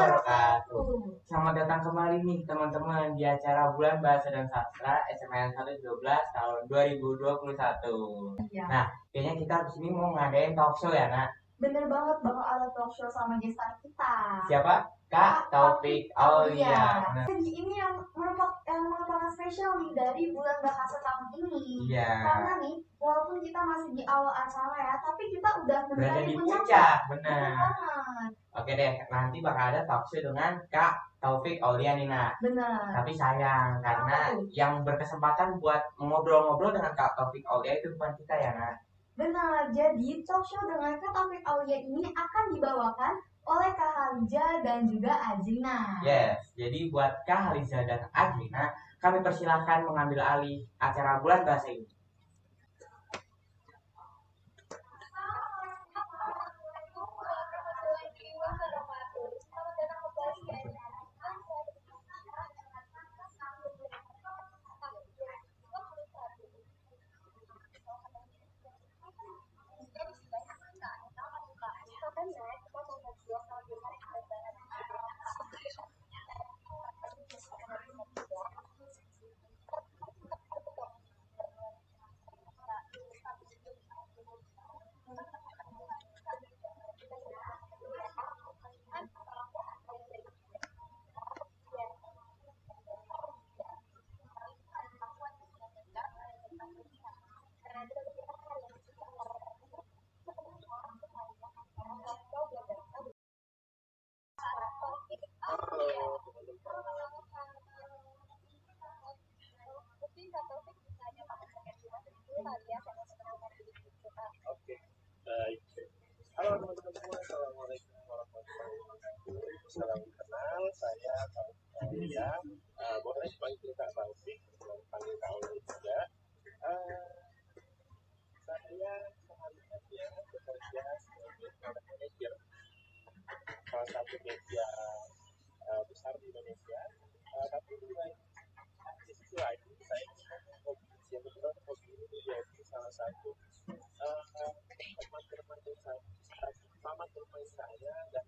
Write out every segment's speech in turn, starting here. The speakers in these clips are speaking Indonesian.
wabarakatuh. Selamat datang kembali nih teman-teman di acara Bulan Bahasa dan Sastra SMN 112 tahun 2021. Iya. Nah, kayaknya kita di sini mau ngadain talk show ya, Nak? Bener banget, bakal ada talk show sama gestar kita. Siapa? Kak Taufik Aulia. Nah, Jadi ini yang merupakan spesial nih dari Bulan Bahasa tahun ini. iya. Karena nih, walaupun kita masih di awal acara ya, tapi kita udah Berada di puncaknya. puncak, Bener benar. banget. Oke deh, nanti bakal ada talk show dengan Kak Taufik Aulia nih, Nak. Bener. Tapi sayang, karena yang berkesempatan buat ngobrol-ngobrol dengan Kak Taufik Aulia itu bukan kita ya, Nak. Benar, jadi talk show dengan Kak Taufik Aulia ini akan dibawakan oleh Kak Haliza dan juga Ajrina. Yes, jadi buat Kak Haliza dan Ajrina, kami persilahkan mengambil alih acara Bulan Bahasa ini. Halo teman-teman semua, assalamualaikum warahmatullahi wabarakatuh. Salam kenal, saya Taufik Aulia. Boleh panggil Kak Taufik, panggil Kak Aulia juga. Saya sehari-harinya bekerja sebagai product manager salah satu media besar di Indonesia. Tapi di sisi lain, saya punya hobi. Kebetulan hobi ini menjadi salah satu teman bermain saya dan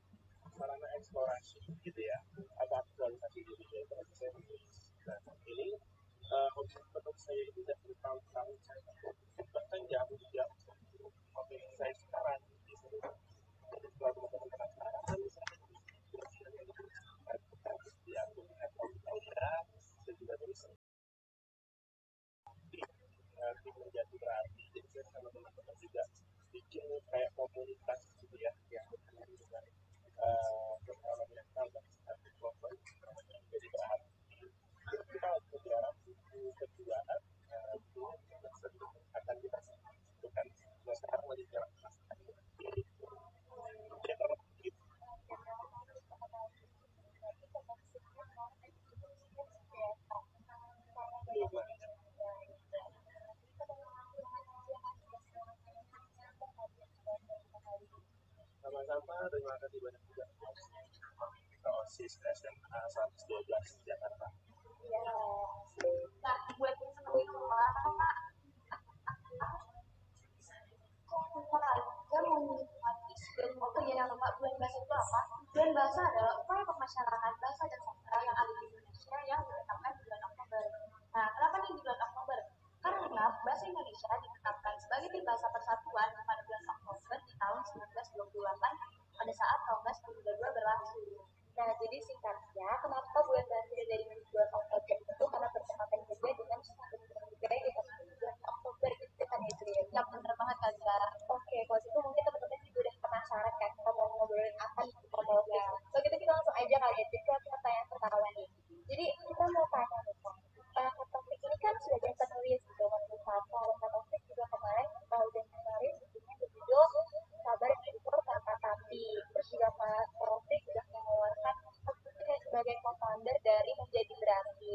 sarana eksplorasi gitu ya, atau aktualisasi diri saya terhadap saya menulis. Nah, ini hobi menurut saya ini sudah bertahun-tahun saya bahkan jauh hobi saya sekarang di sini. Jadi setelah teman-teman penasaran, saya di akun @aulia dan juga tulis menjadi berarti. Jadi saya sama teman-teman juga bikin kayak komunitas gitu ya, yang dengan berkala mental dan satu kelompok namanya menjadi berarti. Jadi kita berharap buku kedua akan kita bukan sekarang lagi jalan sama-sama. Terima kasih banyak juga ke OSIS SMA 112 Jakarta. Iya. Nah, buat yang senang di rumah, bulan bahasa itu apa? Bulan bahasa adalah upaya pemasyarakat bahasa dan sastra yang ada di Indonesia yang ditetapkan di bulan Oktober. Nah, kenapa nih di bulan Oktober? Karena bahasa Indonesia ditetapkan sebagai bahasa persatuan pada bulan Oktober di tahun 1928 pada saat Kongres Pemuda II berlangsung. Nah, jadi singkatnya, kenapa bulan bahasa dari bulan Oktober itu karena bertepatan juga dengan Sumpah Pemuda di bulan Oktober gitu kan itu ya. Ya benar banget kan, Kak. Oke, kalau itu mungkin teman-teman juga udah penasaran kan kita mau ngobrolin apa gitu ya. Kalau gitu kita langsung aja kali ya. Jadi kita pertanyaan pertama nih. Jadi kita mau tanya nih, Kak. Topik ini kan sebagai penulis gitu, satu Kak Taufik juga kemarin udah menulis bukunya berjudul Sabar Impor Tanpa Tapi. Terus juga Kak Taufik sudah mengeluarkan bukunya sebagai co-founder dari Menjadi Berarti.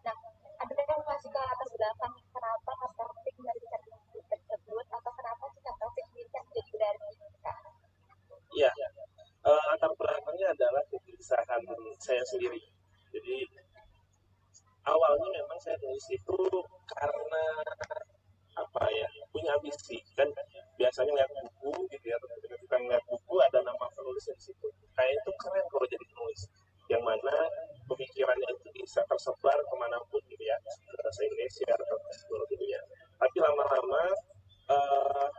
Nah, ada yang masih ke atas belakang kenapa Kak Taufik menerbitkan buku tersebut atau kenapa sih Kak Taufik bisa menjadi berarti, Kak? Iya, latar belakangnya adalah kegelisahan saya sendiri. Jadi awalnya memang saya nulis itu karena apa ya, punya ambisi kan, biasanya lihat buku gitu ya, ketika lihat buku ada nama penulis di situ, kayak itu keren kalau jadi penulis, yang mana pemikirannya itu bisa tersebar kemanapun gitu ya, ke se-Indonesia atau ke seluruh dunia. Tapi lama-lama eh,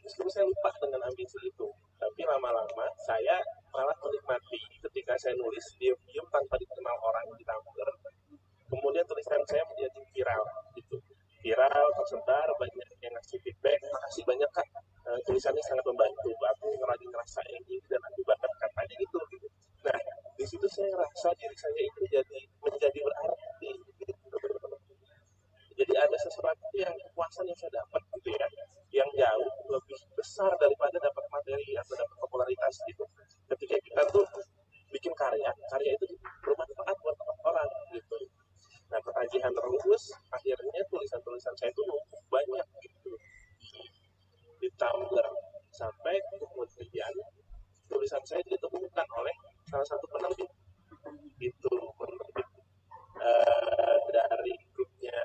meskipun saya lupa dengan ambisi itu, tapi lama-lama saya malah menikmati ketika saya nulis diam-diam tanpa dikenal orang di Tumblr, kemudian tulisan saya menjadi viral gitu, viral tersebar, banyak yang ngasih feedback, makasih banyak kak. Tulisannya sangat membantu, aku lagi ngerasain ini dan aku bahkan katanya gitu gitu. Nah di situ saya rasa diri saya itu menjadi berarti gitu. Jadi ada sesuatu yang kepuasan yang saya dapat gitu ya, yang jauh lebih besar daripada dapat materi atau dapat popularitas gitu. Ketika kita tuh bikin karya, karya itu bermanfaat buat orang gitu. Nah ketagihan terus, akhirnya tulisan-tulisan saya itu numpuk banyak gitu di Tumblr, sampai kemudian tulisan saya ditemukan oleh salah satu penerbit itu, penerbit dari grupnya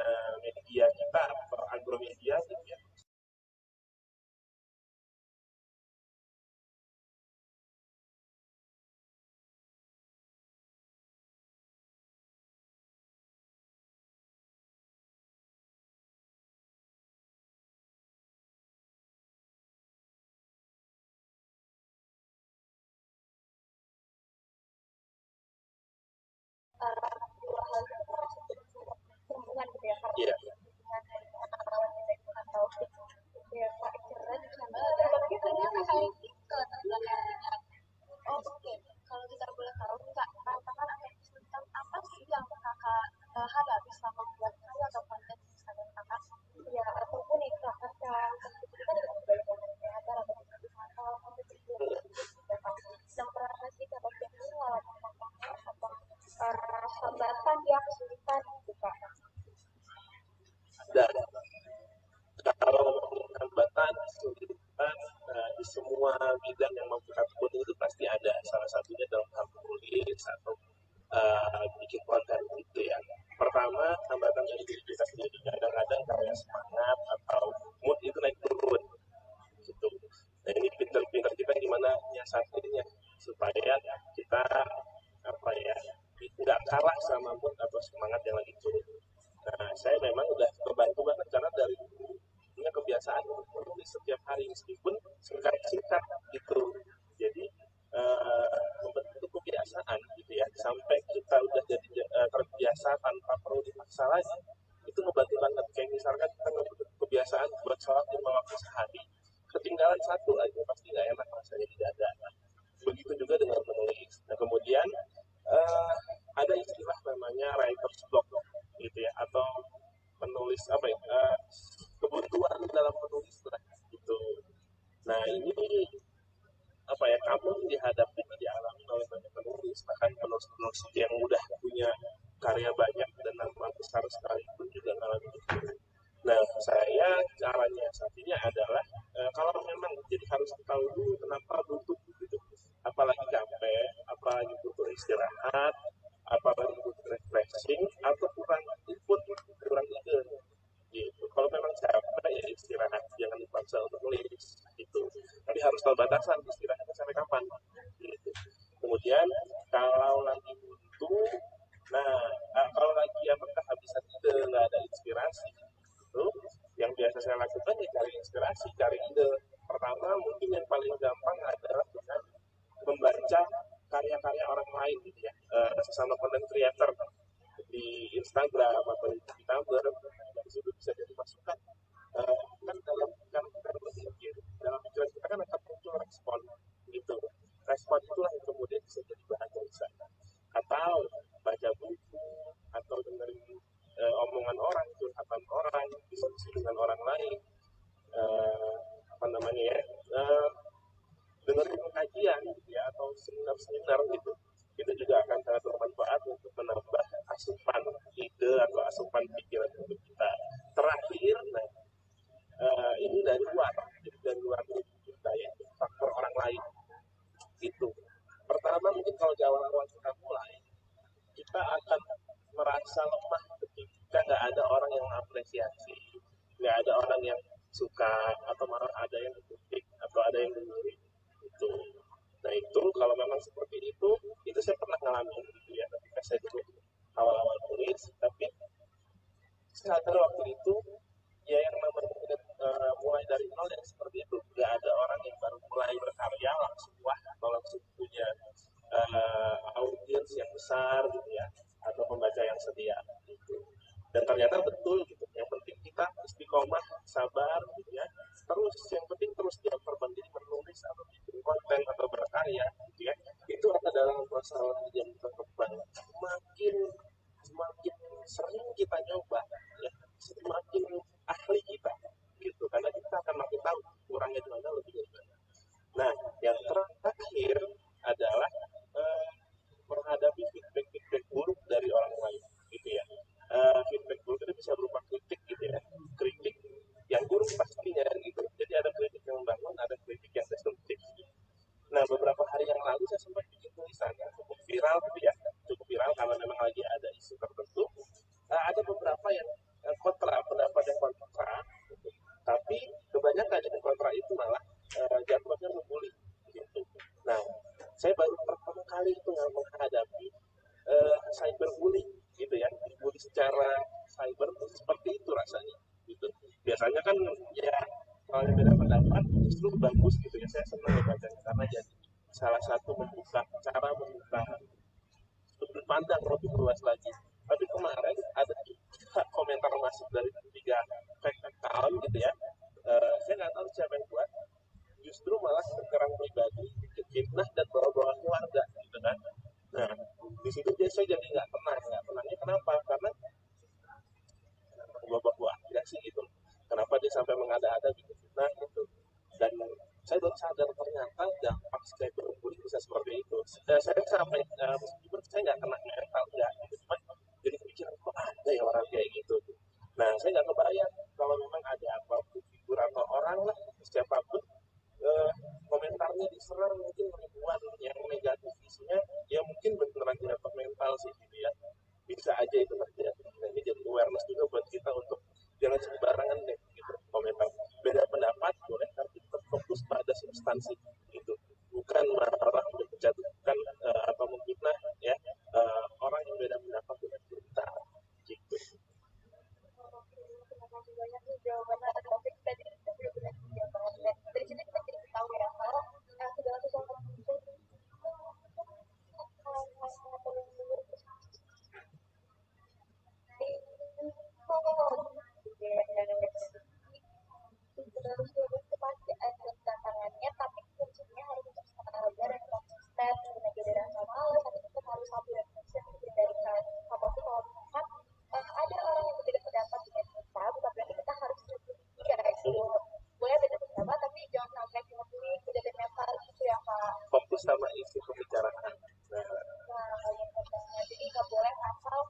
media kita atau agromedia gitu ya. Dua hal itu masih berhubungan gitu ya, karena Iya, hubungan dari pengetahuan kita itu atau ya Pak Cera di sana tapi ternyata kali ini ke terbelakangnya. Oh oke, kalau kita boleh tahu kak, tantangan atau kesulitan apa sih yang kakak hadapi selama membuat karya atau konten di Instagram kakak, ya ataupun itu kakak yang kita dengan kebanyakan kreator atau kreator kompetisi yang pernah sih kakak ini mengalami tantangan atau hambatan yang kesulitan gitu kak. dan kalau hambatan kesulitan di semua bidang yang mau kita tekuni itu pasti ada, salah satunya dalam hal menulis atau bikin konten gitu ya. Pertama, hambatan dari diri kita sendiri, kadang-kadang kayak semangat atau mood itu naik turun gitu. Nah ini pinter-pinter kita gimana nyiasatinnya supaya kita apa ya, nggak kalah sama mood atau semangat yang lagi turun. Nah saya memang udah membantu banget karena dari dulu punya kebiasaan menulis setiap hari meskipun singkat-singkat gitu. Jadi membentuk kebiasaan gitu ya, sampai kita udah jadi terbiasa tanpa perlu dipaksa lagi, itu membantu banget. Kayak misalkan kita membentuk kebiasaan buat sholat 5 waktu sehari, ketinggalan satu aja pasti nggak enak rasanya di dada. Begitu juga dengan menulis. Nah kemudian uh, ada istilah namanya writer's block gitu ya, atau menulis apa ya, kebutuhan dalam menulis lah gitu. Nah ini apa ya, kamu dihadapi dialami oleh banyak penulis, bahkan penulis-penulis yang udah punya karya banyak dan nama besar sekali pun juga mengalami itu. Nah saya caranya satunya adalah kalau memang jadi harus tahu dulu kenapa butuh gitu, apalagi capek, apalagi butuh istirahat, apalagi butuh refreshing atau kurang input, kurang ide gitu. Kalau memang capek ya istirahat, jangan dipaksa untuk nulis gitu. Tapi harus tahu batasan istirahatnya sampai kapan gitu. Kemudian kalau lagi buntu, nah kalau lagi apa kehabisan ide, nggak ada inspirasi, itu yang biasa saya lakukan ya cari inspirasi, cari ide. Pertama mungkin yang paling gampang adalah dengan membaca karya-karya orang lain gitu ya, sesama content creator di Instagram atau di Tumblr. Dari situ bisa jadi masukan. Kan dalam kita berpikir, dalam pikiran kita kan akan muncul respon gitu. Respon itulah yang kemudian bisa jadi bahan tulisan, atau baca buku, atau dengerin omongan orang, curhatan orang, diskusi dengan orang lain, apa namanya ya, dengerin kajian gitu ya, atau seminar-seminar gitu. Itu juga akan sangat bermanfaat untuk menambah asupan ide atau asupan pikiran untuk kita. Terakhir, nah ini dari luar, jadi dari luar kita ya, faktor orang lain itu. Pertama mungkin kalau di awal-awal kita mulai, kita akan merasa lemah ketika nggak ada orang yang mengapresiasi, nggak ada orang yang suka, atau malah ada yang kritik atau ada yang dengerin itu. Nah Nah itu kalau memang seperti itu saya pernah ngalamin gitu ya ketika saya dulu awal-awal tulis, tapi sadar waktu itu ya yang namanya mulai dari nol yang seperti itu, nggak ada orang yang baru mulai berkarya langsung wah atau langsung punya audiens yang besar gitu ya, atau pembaca yang setia gitu. Dan ternyata betul gitu, yang penting kita istiqomah, sabar gitu ya, terus yang penting terus dia berbanding menulis atau bikin konten atau berkarya gitu ya, itu adalah masalah yang berkembang. Semakin sering kita nyoba ya, semakin ahli kita gitu, karena kita akan makin tahu kurangnya di mana, lebihnya di mana. Nah yang terakhir adalah menghadapi feedback buruk dari orang lain gitu ya. Feedback buruk itu bisa berupa kritik gitu ya, kritik yang buruk pastinya gitu. Jadi ada kritik yang membangun, ada kritik yang destruktif. Nah beberapa hari yang lalu saya sempat bikin tulisan yang cukup viral gitu ya, cukup viral karena memang lagi ada isu tertentu. Ada beberapa yang kontra, pendapat yang kontra gitu. Tapi kebanyakan yang kontra itu malah jatuhnya membuli gitu. Nah saya baru pertama kali itu menghadapi cyberbullying gitu ya, dibully secara cyber seperti itu rasanya gitu. Biasanya kan ya kalau yang beda pendapat justru bagus gitu ya, saya senang membacanya karena jadi salah satu cara membuka sudut pandang lebih luas lagi. Tapi kemarin ada komentar masuk dari 3 fake account gitu ya, saya nggak tahu siapa yang buat, justru malah menyerang pribadi, fitnah dan bawa-bawa keluarga gitu kan. Nah di situ saya jadi nggak tenangnya kenapa, karena bawa-bawa aja sih gitu, kenapa dia sampai mengada-ada gitu fitnah gitu. Dan saya baru sadar ternyata dampak cyberbullying bisa seperti itu. Saya sampai meskipun saya nggak kena mental nggak gitu, cuma jadi kepikiran kok ada ya orang kayak gitu. Nah saya nggak kebayang kalau memang ada apapun figur atau orang lah siapapun komentarnya diserang mungkin ribuan yang negatif isinya, ya mungkin beneran dampak mental sih gitu ya, bisa aja itu terjadi. Nah ini jadi awareness juga buat kita untuk jangan sembarangan deh gitu komentar. Beda pendapat boleh, tapi tetap fokus pada substansi gitu, bukan malah menjatuhkan atau memfitnah ya orang yang beda pendapat dengan kita gitu. Terima kasih banyak nih jawabannya ada topik tadi itu benar-benar banget, dan dari sini kita jadi tahu ya kalau segala sesuatu itu itu pasti ada tantangannya, tapi kuncinya harus tetap sabar dan konsisten. Dengan jadi rasa malas, tapi tetap harus sabar dan konsisten dihindarikan. Apalagi kalau misalkan ada orang yang berbeda pendapat dengan kita, bukan berarti kita harus mengikuti dia gitu. Boleh beda pendapat, tapi jangan sampai mengikuti beda mental gitu ya Kak. Fokus sama isi pembicaraan. Jadi nggak boleh asal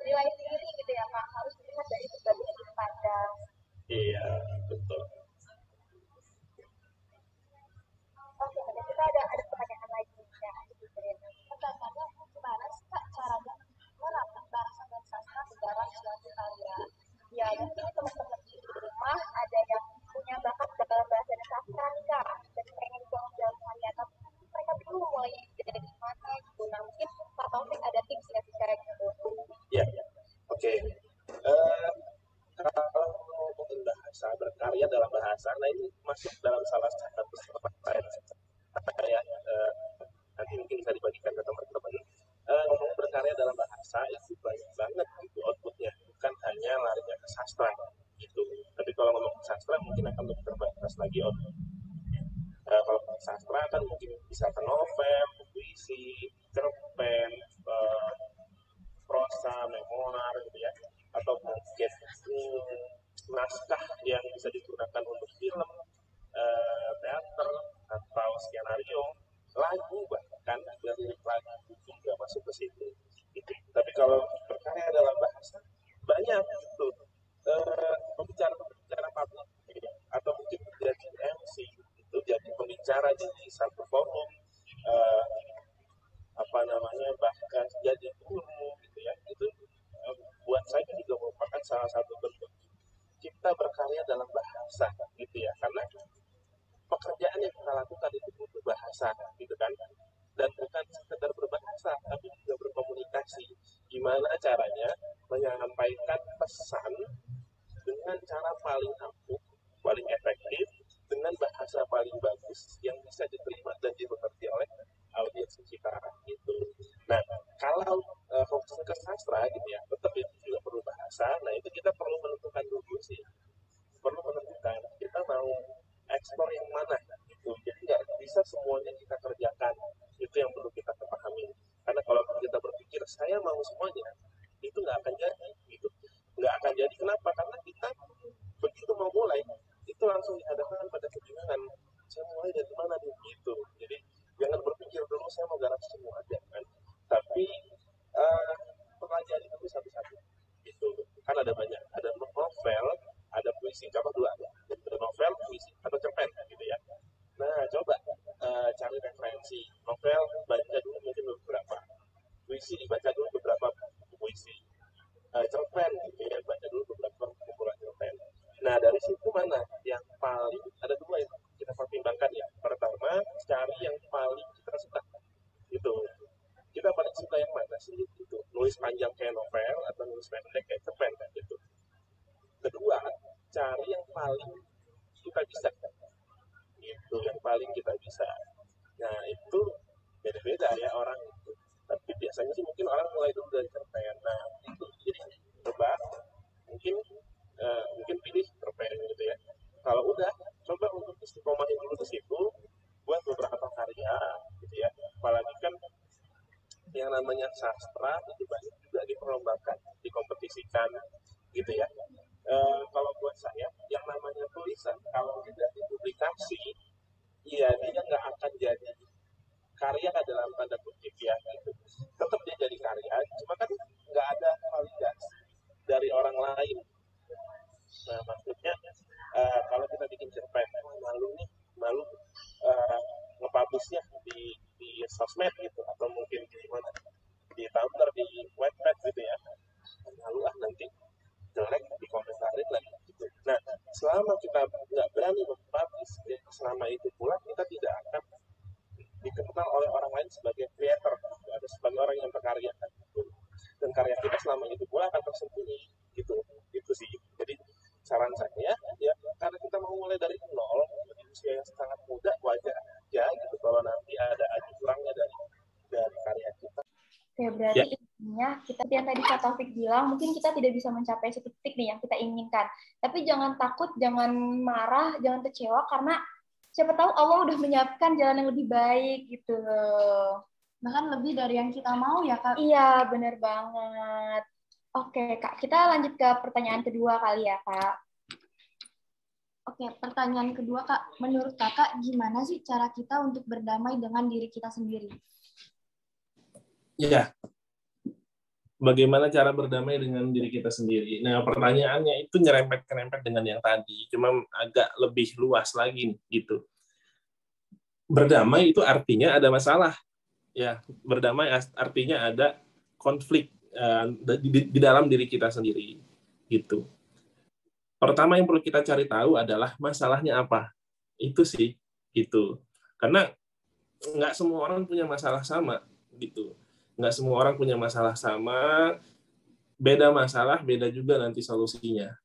nilai sendiri gitu ya Kak, harus dilihat dari berbagai sudut pandang. Iya betul. Oke, kita ada pertanyaan lagi ya. Pertanyaannya, gimana sih Kak caranya menerapkan bahasa dan sastra ke dalam suatu karya? Ya mungkin teman-teman di rumah ada yang punya bakat dalam bahasa dan sastra nih Kak, dan pengen buang dalam karya, tapi mereka bingung mulai dari mana gitu. Nah mungkin Kak Taufik ada tips ya kayak gitu. Ya, oke. Kalau ngomongin bahasa, berkarya dalam bahasa, nah ini masuk dalam salah satu saya nanti mungkin bisa dibagikan ke teman-teman. Ngomong berkarya dalam bahasa itu banyak banget gitu outputnya, bukan hanya larinya ke sastra gitu. Tapi kalau ngomong sastra mungkin akan lebih terbatas lagi output. Kalau sastra kan mungkin bisa ke novel, puisi, cerpen, prosa, memoir gitu ya, atau mungkin naskah yang bisa digunakan untuk film, teater, atau skenario, lagu bahkan lirik lagu juga masuk ke situ. Gitu. Tapi kalau berkarya dalam bahasa banyak gitu, pembicara publik gitu, atau mungkin jadi MC itu jadi pembicara di satu forum, bahkan jadi guru gitu ya, itu buat saya juga merupakan salah satu bentuk kita berkarya dalam bahasa gitu ya, karena pekerjaan yang kita lakukan itu butuh bahasa gimana caranya menyampaikan pesan dengan cara paling ampuh, paling efektif, dengan bahasa paling bagus yang bisa diterima dan dimengerti oleh audiens kita gitu. Nah, kalau fokus ke sastra gitu ya, tetap itu juga perlu bahasa. Nah, itu kita perlu menentukan dulu sih. Perlu menentukan kita mau ekspor yang mana gitu. Jadi nggak bisa semuanya kita kerjakan. Itu yang perlu kita pahami. Karena kalau kita berpikir saya mau semuanya, itu nggak akan jadi gitu. Nggak akan jadi. Kenapa? Karena kita begitu mau mulai itu langsung dihadapkan pada kebingungan. Saya mulai dari mana nih gitu. Jadi jangan berpikir dulu saya mau garap semua aja kan. Tapi pelajari dulu satu-satu. Itu kan ada banyak. Ada novel, ada puisi. Coba dulu ada novel, puisi atau cerpen gitu ya. Nah coba cari referensi. Novel baca dulu mungkin beberapa. Puisi baca dulu beberapa puisi. Cerpen gitu ya, baca dulu beberapa kumpulan cerpen. Nah dari situ mana yang paling ada dua yang kita pertimbangkan ya. Pertama cari yang paling kita suka gitu. Kita paling suka yang mana sih gitu, nulis panjang kayak novel atau nulis pendek kayak cerpen gitu. Kedua cari yang paling kita bisa gitu, yang paling kita bisa. Nah itu beda-beda ya orang itu, tapi biasanya sih mungkin orang mulai dulu dari cerpen. Nah itu jadi coba mungkin pilih cerpen gitu ya. Kalau udah coba untuk istiqomahin dulu ke situ, buat beberapa karya gitu ya. Apalagi kan yang namanya sastra itu banyak juga diperlombakan, dikompetisikan gitu ya. Kalau buat saya yang namanya tulisan kalau tidak dipublikasi, ya dia nggak akan jadi karya dalam tanda kutip ya. Gitu. Tetap dia jadi karya, cuma kan nggak ada validasi dari orang lain. Nah maksudnya kalau kita bikin cerpen, malu nge-publish-nya di sosmed gitu, atau mungkin di mana, di Tumblr, di Wattpad gitu ya. Malu nanti jelek dikomentarin lagi gitu. Nah selama kita nggak berani mempublish, selama itu pula kita tidak akan dikenal oleh orang lain sebagai creator atau sebagai orang yang berkarya gitu. Dan karya kita selama itu pula akan tersembunyi gitu. Itu sih. Jadi saran saya ya, karena kita mau mulai dari nol di usia yang sangat muda, wajar aja gitu kalau nanti ada kurangnya dari karya kita. Oke, berarti intinya kita yang tadi Kak Taufik bilang, mungkin kita tidak bisa mencapai satu titik nih yang kita inginkan. Tapi jangan takut, jangan marah, jangan kecewa, karena siapa tahu Allah udah menyiapkan jalan yang lebih baik gitu loh. Bahkan lebih dari yang kita mau ya Kak. Iya, benar banget. Oke Kak, kita lanjut ke pertanyaan kedua kali ya Kak. Oke, pertanyaan kedua Kak. Menurut Kakak, gimana sih cara kita untuk berdamai dengan diri kita sendiri? Iya. Bagaimana cara berdamai dengan diri kita sendiri? Nah, pertanyaannya itu nyerempet-nyerempet dengan yang tadi, cuma agak lebih luas lagi gitu. Berdamai itu artinya ada masalah. Ya, berdamai artinya ada konflik di dalam diri kita sendiri gitu. Pertama yang perlu kita cari tahu adalah masalahnya apa. Itu sih gitu. Karena nggak semua orang punya masalah sama gitu. Nggak semua orang punya masalah sama, beda masalah, beda juga nanti solusinya.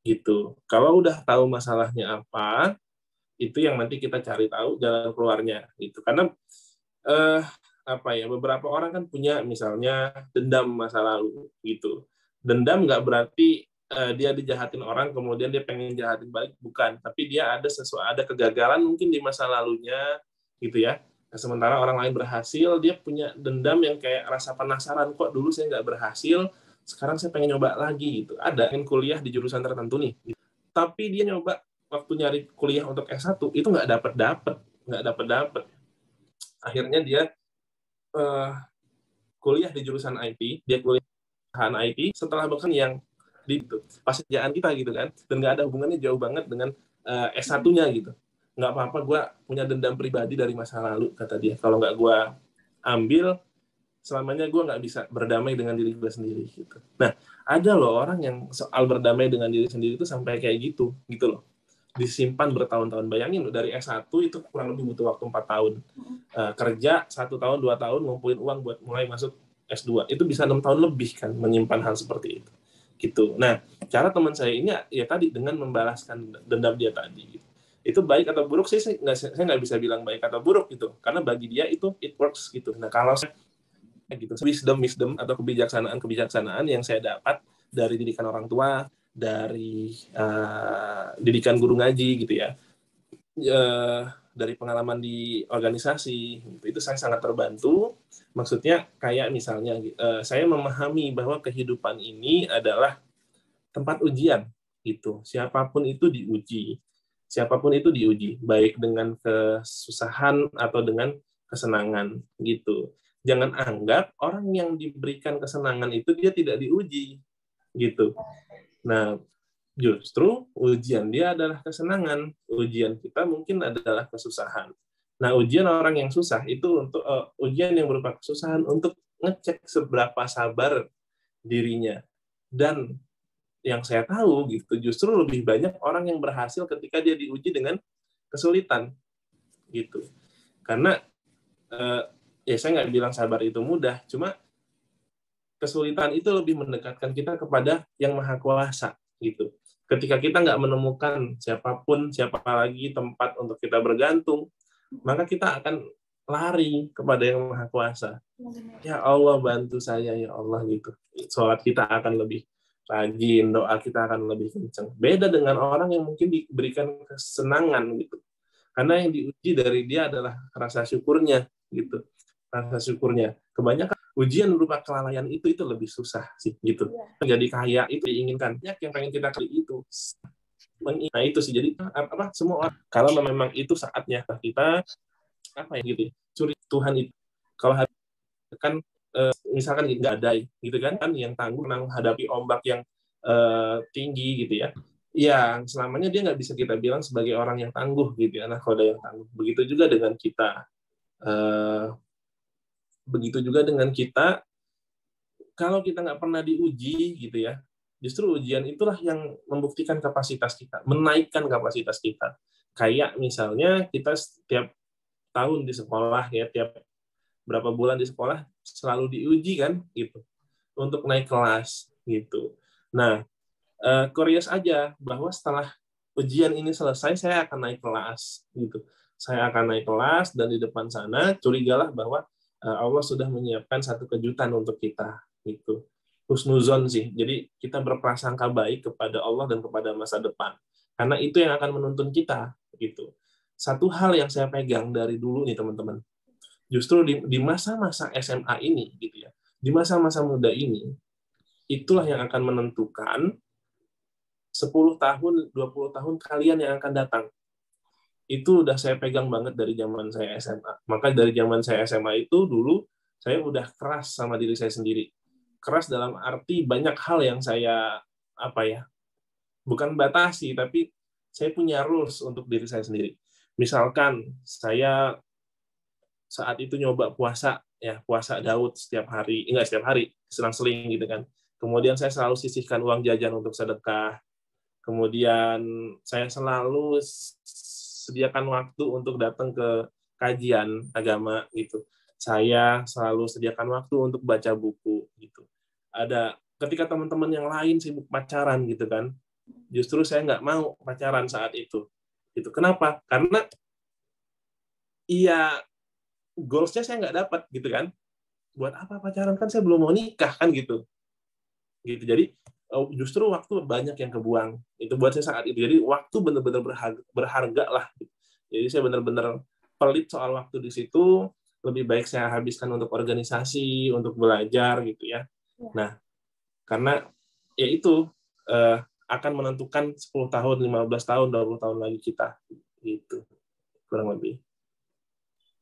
Gitu. Kalau udah tahu masalahnya apa, itu yang nanti kita cari tahu jalan keluarnya gitu. Karena beberapa orang kan punya misalnya dendam masa lalu gitu. Dendam nggak berarti dia dijahatin orang kemudian dia pengen jahatin balik, bukan, tapi dia ada kegagalan mungkin di masa lalunya gitu ya. Nah, sementara orang lain berhasil, dia punya dendam yang kayak rasa penasaran, kok dulu saya nggak berhasil, sekarang saya pengen nyoba lagi gitu. Ada yang kuliah di jurusan tertentu nih, gitu. Tapi dia nyoba waktu nyari kuliah untuk S1 itu nggak dapet. Akhirnya dia kuliah di jurusan IT, dia kuliah IT setelah bahkan yang di pas kerjaan kita gitu kan, dan nggak ada hubungannya jauh banget dengan S1-nya gitu. Nggak apa-apa, gue punya dendam pribadi dari masa lalu, kata dia. Kalau nggak gue ambil, selamanya gue nggak bisa berdamai dengan diri gue sendiri gitu. Nah, ada loh orang yang soal berdamai dengan diri sendiri itu sampai kayak gitu loh. Disimpan bertahun-tahun. Bayangin loh, dari S1 itu kurang lebih butuh waktu 4 tahun. Kerja 1 tahun, 2 tahun, ngumpulin uang buat mulai masuk S2 itu bisa 6 tahun lebih kan menyimpan hal seperti itu gitu. Nah, cara teman saya ini ya tadi dengan membalaskan dendam dia tadi gitu. Itu baik atau buruk sih saya nggak bisa bilang baik atau buruk gitu, karena bagi dia itu it works gitu. Nah, kalau saya gitu, wisdom atau kebijaksanaan yang saya dapat dari didikan orang tua, dari didikan guru ngaji gitu ya, dari pengalaman di organisasi itu saya sangat terbantu. Maksudnya kayak misalnya saya memahami bahwa kehidupan ini adalah tempat ujian gitu. Siapapun itu diuji baik dengan kesusahan atau dengan kesenangan gitu. Jangan anggap orang yang diberikan kesenangan itu dia tidak diuji gitu. Nah, justru ujian dia adalah kesenangan, ujian kita mungkin adalah kesusahan. Nah, ujian orang yang susah itu untuk ujian yang berupa kesusahan untuk ngecek seberapa sabar dirinya. Dan yang saya tahu gitu, justru lebih banyak orang yang berhasil ketika dia diuji dengan kesulitan gitu. Karena ya saya nggak bilang sabar itu mudah, cuma kesulitan itu lebih mendekatkan kita kepada yang maha kuasa gitu. Ketika kita nggak menemukan siapa lagi tempat untuk kita bergantung, maka kita akan lari kepada yang maha kuasa. Ya Allah bantu saya ya Allah gitu. Sholat kita akan lebih rajin, doa kita akan lebih kencang. Beda dengan orang yang mungkin diberikan kesenangan gitu. Karena yang diuji dari dia adalah rasa syukurnya gitu. Rasa syukurnya. Kebanyakan ujian berupa kelalaian itu lebih susah sih gitu. Jadi kaya itu diinginkan. Banyak yang pengen kita kali itu. Nah itu sih, jadi semua orang kalau memang itu saatnya kita gitu curi Tuhan itu kalau kan misalkan nggak ada gitu kan yang tangguh menghadapi ombak yang tinggi gitu ya, yang selamanya dia nggak bisa kita bilang sebagai orang yang tangguh gitu ya. Nah, kalau ada yang tangguh, begitu juga dengan kita, kalau kita nggak pernah diuji gitu ya, justru ujian itulah yang membuktikan kapasitas kita, menaikkan kapasitas kita. Kayak misalnya kita setiap tahun di sekolah ya, tiap berapa bulan di sekolah selalu diuji kan gitu untuk naik kelas gitu. Nah, curious aja bahwa setelah ujian ini selesai saya akan naik kelas gitu. Saya akan naik kelas dan di depan sana curigalah bahwa Allah sudah menyiapkan satu kejutan untuk kita gitu. Husnuzon sih. Jadi kita berprasangka baik kepada Allah dan kepada masa depan. Karena itu yang akan menuntun kita gitu. Satu hal yang saya pegang dari dulu nih teman-teman. Justru di masa-masa SMA ini gitu ya. Di masa-masa muda ini itulah yang akan menentukan 10 tahun, 20 tahun kalian yang akan datang. Itu udah saya pegang banget dari zaman saya SMA. Maka dari zaman saya SMA itu dulu saya udah keras sama diri saya sendiri. Keras dalam arti banyak hal yang saya bukan batasi, tapi saya punya rules untuk diri saya sendiri. Misalkan saya saat itu nyoba puasa Daud setiap hari, enggak setiap hari, selang-seling gitu kan. Kemudian saya selalu sisihkan uang jajan untuk sedekah. Kemudian saya selalu sediakan waktu untuk datang ke kajian agama gitu. Saya selalu sediakan waktu untuk baca buku gitu. Ada ketika teman-teman yang lain sibuk pacaran gitu kan, justru saya nggak mau pacaran saat itu. Gitu. Kenapa? Karena goals-nya saya nggak dapat gitu kan. Buat apa pacaran, kan saya belum mau nikah kan gitu. Jadi justru waktu banyak yang kebuang itu buat saya saat itu. Jadi waktu benar-benar berharga lah. Jadi saya benar-benar pelit soal waktu di situ. Lebih baik saya habiskan untuk organisasi, untuk belajar gitu ya. Nah, karena ya itu akan menentukan 10 tahun, 15 tahun, 20 tahun lagi kita gitu. Kurang lebih.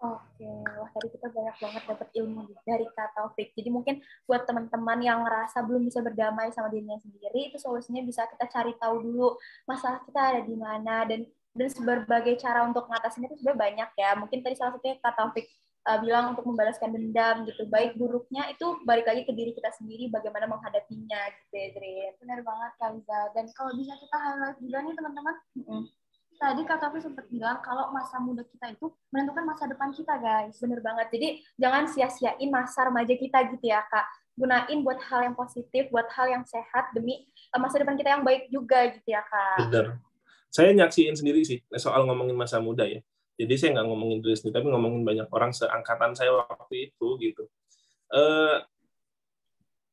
Oke, wah tadi kita banyak banget dapat ilmu dari Kak Taufik. Jadi mungkin buat teman-teman yang ngerasa belum bisa berdamai sama dirinya sendiri, itu solusinya bisa kita cari tahu dulu masalah kita ada di mana, dan berbagai cara untuk ngatasinnya itu sebenarnya banyak ya. Mungkin tadi salah satunya Kak Taufik bilang untuk membalaskan dendam gitu. Baik buruknya itu balik lagi ke diri kita sendiri, bagaimana menghadapinya gitu ya, Drin. Benar banget Kak Liza. Dan kalau bisa kita highlight juga nih teman-teman, Tadi Kak Taufik sempat bilang kalau masa muda kita itu menentukan masa depan kita, guys. Bener banget. Jadi jangan sia-siain masa remaja kita gitu ya, Kak. Gunain buat hal yang positif, buat hal yang sehat demi masa depan kita yang baik juga gitu ya, Kak. Bener. Saya nyaksiin sendiri sih soal ngomongin masa muda ya. Jadi saya nggak ngomongin diri sendiri, tapi ngomongin banyak orang seangkatan saya waktu itu gitu.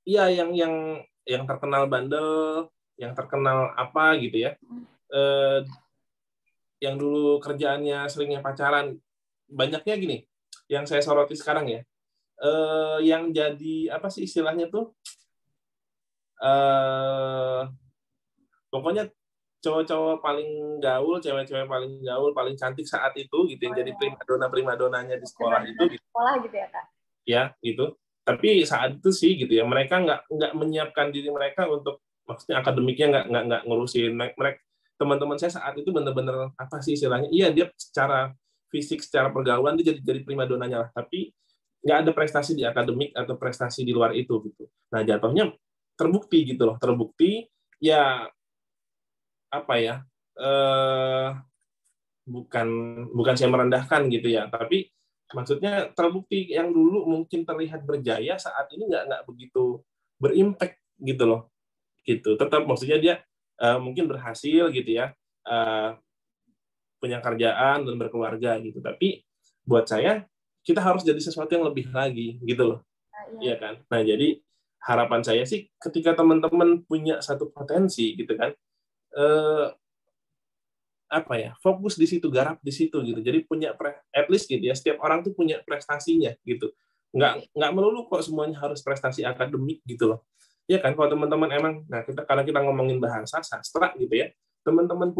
Iya, yang terkenal bandel, yang terkenal apa gitu ya. Yang dulu kerjaannya seringnya pacaran, banyaknya gini. Yang saya soroti sekarang ya, yang jadi apa sih istilahnya tuh? Pokoknya cowok-cowok paling gaul, cewek-cewek paling gaul, paling cantik saat itu gitu, yang jadi primadonanya di sekolah itu gitu. Sekolah gitu ya, Kak. Ya, gitu. Tapi saat itu sih gitu ya, mereka nggak menyiapkan diri mereka untuk, maksudnya akademiknya nggak ngurusin. Mereka, teman-teman saya saat itu bener-bener apa sih istilahnya? Iya, dia secara fisik, secara pergaulan dia jadi primadonanya lah. Tapi nggak ada prestasi di akademik atau prestasi di luar itu gitu. Nah, jatuhnya terbukti gitu loh, terbukti ya apa ya? Bukan saya merendahkan gitu ya, tapi maksudnya terbukti yang dulu mungkin terlihat berjaya saat ini nggak begitu berimpact gitu loh, gitu. Tetap maksudnya dia mungkin berhasil gitu ya, punya kerjaan dan berkeluarga gitu. Tapi buat saya kita harus jadi sesuatu yang lebih lagi gitu loh, iya kan. Nah jadi harapan saya sih ketika teman-teman punya satu potensi gitu kan, apa ya, fokus di situ, garap di situ gitu. Jadi punya at least gitu ya, setiap orang tuh punya prestasinya gitu. Nggak melulu kok semuanya harus prestasi akademik gitu loh. Ya kan, kalau teman-teman emang, nah karena kita ngomongin bahasa sastra gitu ya, teman-teman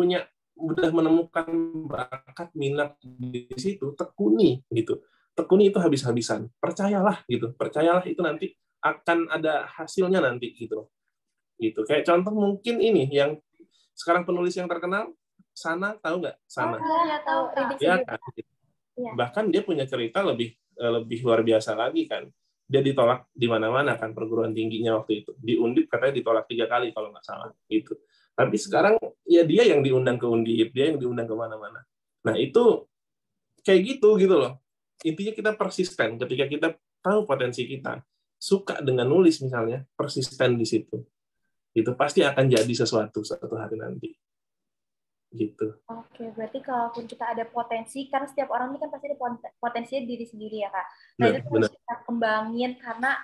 udah menemukan bakat minat di situ, tekuni gitu. Tekuni itu habis-habisan. Percayalah gitu. Percayalah itu nanti akan ada hasilnya nanti gitu. Gitu. Kayak contoh mungkin ini yang sekarang penulis yang terkenal Sana, tahu nggak? Sana. Iya, tahu. Ya kan? Bahkan dia punya cerita lebih luar biasa lagi kan. Dia ditolak di mana-mana kan perguruan tingginya waktu itu. Di Undip katanya ditolak 3 kali kalau nggak salah gitu. Tapi sekarang ya dia yang diundang ke Undip, dia yang diundang ke mana-mana. Nah itu kayak gitu loh. Intinya kita persisten ketika kita tahu potensi kita, suka dengan nulis misalnya, persisten di situ. Itu pasti akan jadi sesuatu suatu hari nanti. Gitu. Oke, berarti kalaupun kita ada potensi, karena setiap orang ini kan pasti ada potensinya diri sendiri ya, Kak. Nah, itu harus kita kembangin, karena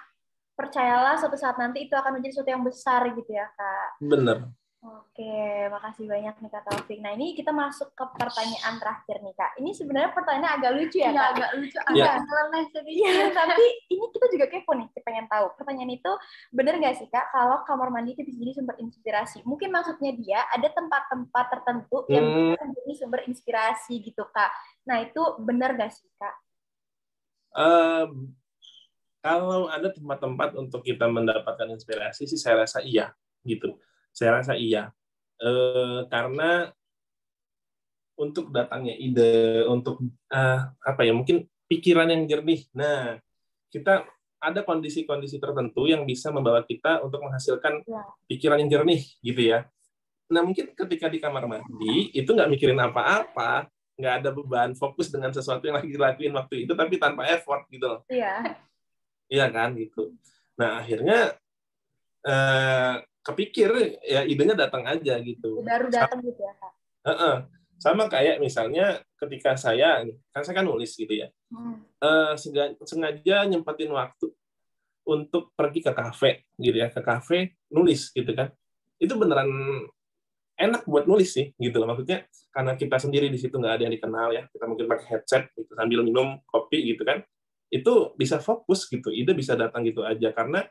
percayalah suatu saat nanti itu akan menjadi sesuatu yang besar gitu ya, Kak. Bener. Oke, makasih banyak nih Kak Taufik. Nah, ini kita masuk ke pertanyaan terakhir nih, Kak. Ini sebenarnya pertanyaan agak lucu ya, Kak? Agak lucu, agak nyeleneh sedikit. Tapi ini kita juga kepo nih, pengen tahu. Pertanyaan itu, benar nggak sih, Kak, kalau kamar mandi itu bisa jadi sumber inspirasi? Mungkin maksudnya dia ada tempat-tempat tertentu yang bisa menjadi sumber inspirasi gitu, Kak. Nah, itu benar nggak sih, Kak? Kalau ada tempat-tempat untuk kita mendapatkan inspirasi sih saya rasa iya gitu. Saya rasa iya. Karena untuk datangnya ide, untuk apa ya, mungkin pikiran yang jernih. Nah, kita ada kondisi-kondisi tertentu yang bisa membawa kita untuk menghasilkan pikiran yang jernih gitu ya. Nah, mungkin ketika di kamar mandi itu nggak mikirin apa-apa, nggak ada beban, fokus dengan sesuatu yang lagi dilakuin waktu itu, tapi tanpa effort gitu loh. Iya. Iya kan gitu. Nah akhirnya kepikir ya idenya datang aja gitu. Baru datang gitu ya Kak. Sama kayak misalnya ketika saya kan nulis gitu ya. Sengaja nyempetin waktu untuk pergi ke kafe gitu ya, ke kafe nulis gitu kan. Itu beneran enak buat nulis sih gitu loh, maksudnya karena kita sendiri di situ nggak ada yang dikenal ya, kita mungkin pakai headset gitu sambil minum kopi gitu kan. Itu bisa fokus gitu, ide bisa datang gitu aja karena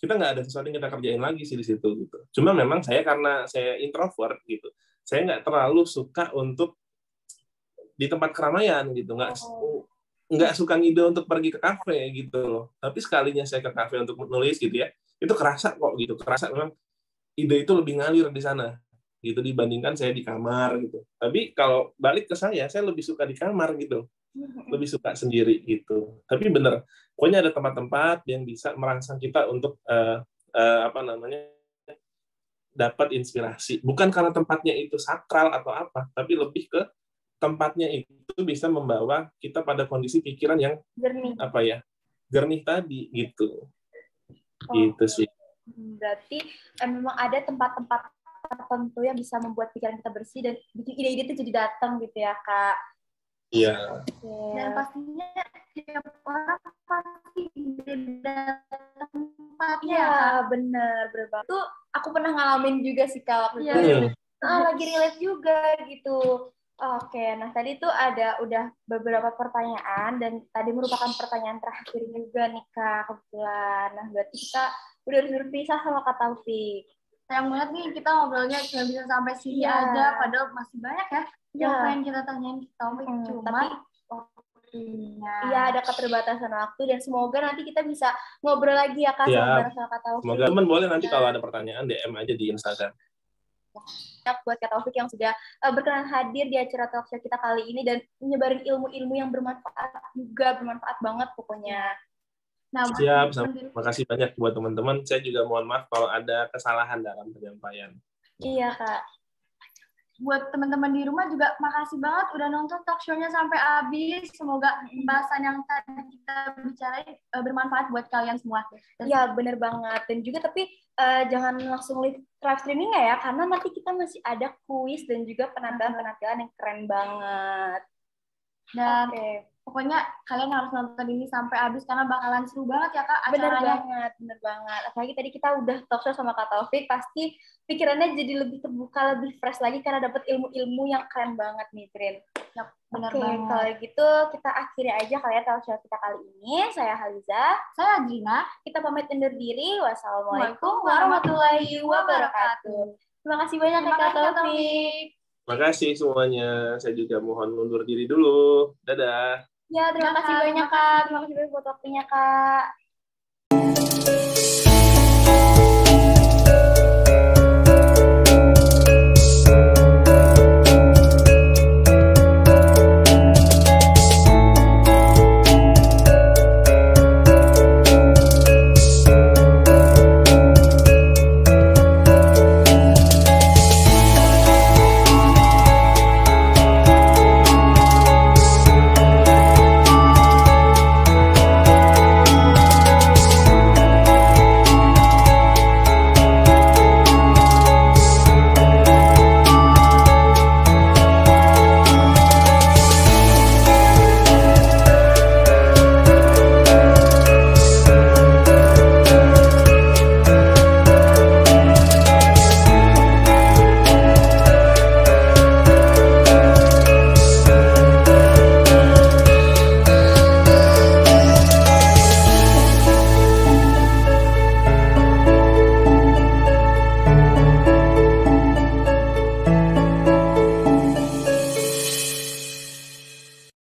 kita nggak ada sesuatu yang kita kerjain lagi sih di situ gitu. Cuma memang karena saya introvert gitu, saya nggak terlalu suka untuk di tempat keramaian gitu, nggak suka ngide untuk pergi ke kafe gitu loh. Tapi sekalinya saya ke kafe untuk menulis gitu ya, itu kerasa kok gitu, kerasa memang ide itu lebih ngalir di sana gitu dibandingkan saya di kamar gitu. Tapi kalau balik ke saya lebih suka di kamar gitu. Lebih suka sendiri gitu. Tapi bener, pokoknya ada tempat-tempat yang bisa merangsang kita untuk apa namanya dapat inspirasi. Bukan karena tempatnya itu sakral atau apa, tapi lebih ke tempatnya itu bisa membawa kita pada kondisi pikiran yang Jernih. jernih tadi gitu. Oh, Gitu sih. berarti memang ada tempat-tempat tertentu yang bisa membuat pikiran kita bersih dan bikin ide-ide itu jadi datang gitu ya, Kak. Iya. Dan pastinya tiap orang pasti beda tempatnya. Iya, bener banget. Itu aku pernah ngalamin juga sih, Kak, waktu Iya. itu. Lagi relate juga gitu. Oke, nah tadi tuh udah beberapa pertanyaan dan tadi merupakan pertanyaan terakhir juga nih, Kak, kebetulan. Nah, berarti kita udah harus berpisah sama Kak Taufik. Sayang banget nih kita ngobrolnya cuma bisa sampai sini Iya. aja, padahal masih banyak ya yang pengen kita tanyain ke Taufik. Cuma iya, ada keterbatasan waktu dan semoga nanti kita bisa ngobrol lagi ya, Kak, sama Kak Taufik. Semoga teman boleh nanti kalau ada pertanyaan DM aja di Instagram. Buat Kak Taufik yang sudah berkenan hadir di acara talkshow kita kali ini dan menyebarin ilmu-ilmu yang bermanfaat banget pokoknya. Nah, siap, terima kasih banyak buat teman-teman. Saya juga mohon maaf kalau ada kesalahan dalam penyampaian. Iya, Kak. Buat teman-teman di rumah juga makasih banget udah nonton talkshow-nya sampai habis. Semoga pembahasan yang tadi kita bicarain bermanfaat buat kalian semua. Iya, bener banget. Dan juga tapi jangan langsung live streaming ya, karena nanti kita masih ada kuis dan juga penampilan-penampilan yang keren banget. Dan pokoknya kalian harus nonton ini sampai habis karena bakalan seru banget ya, Kak, acaranya. Bener banget. Apalagi tadi kita udah talkshow sama Kak Taufik, pasti pikirannya jadi lebih terbuka, lebih fresh lagi karena dapat ilmu-ilmu yang keren banget nih, Trin. Bener Oke, banget. kalau gitu kita akhiri aja kali ya talkshow kita kali ini. Saya Haliza. Saya Adrina. Kita pamit undur diri. Wassalamualaikum warahmatullahi wabarakatuh. Terima kasih banyak Kak Taufik. Terima kasih semuanya. Saya juga mohon undur diri dulu. Dadah. Ya, terima kasih banyak, Kak. Terima kasih banyak buat waktunya, Kak.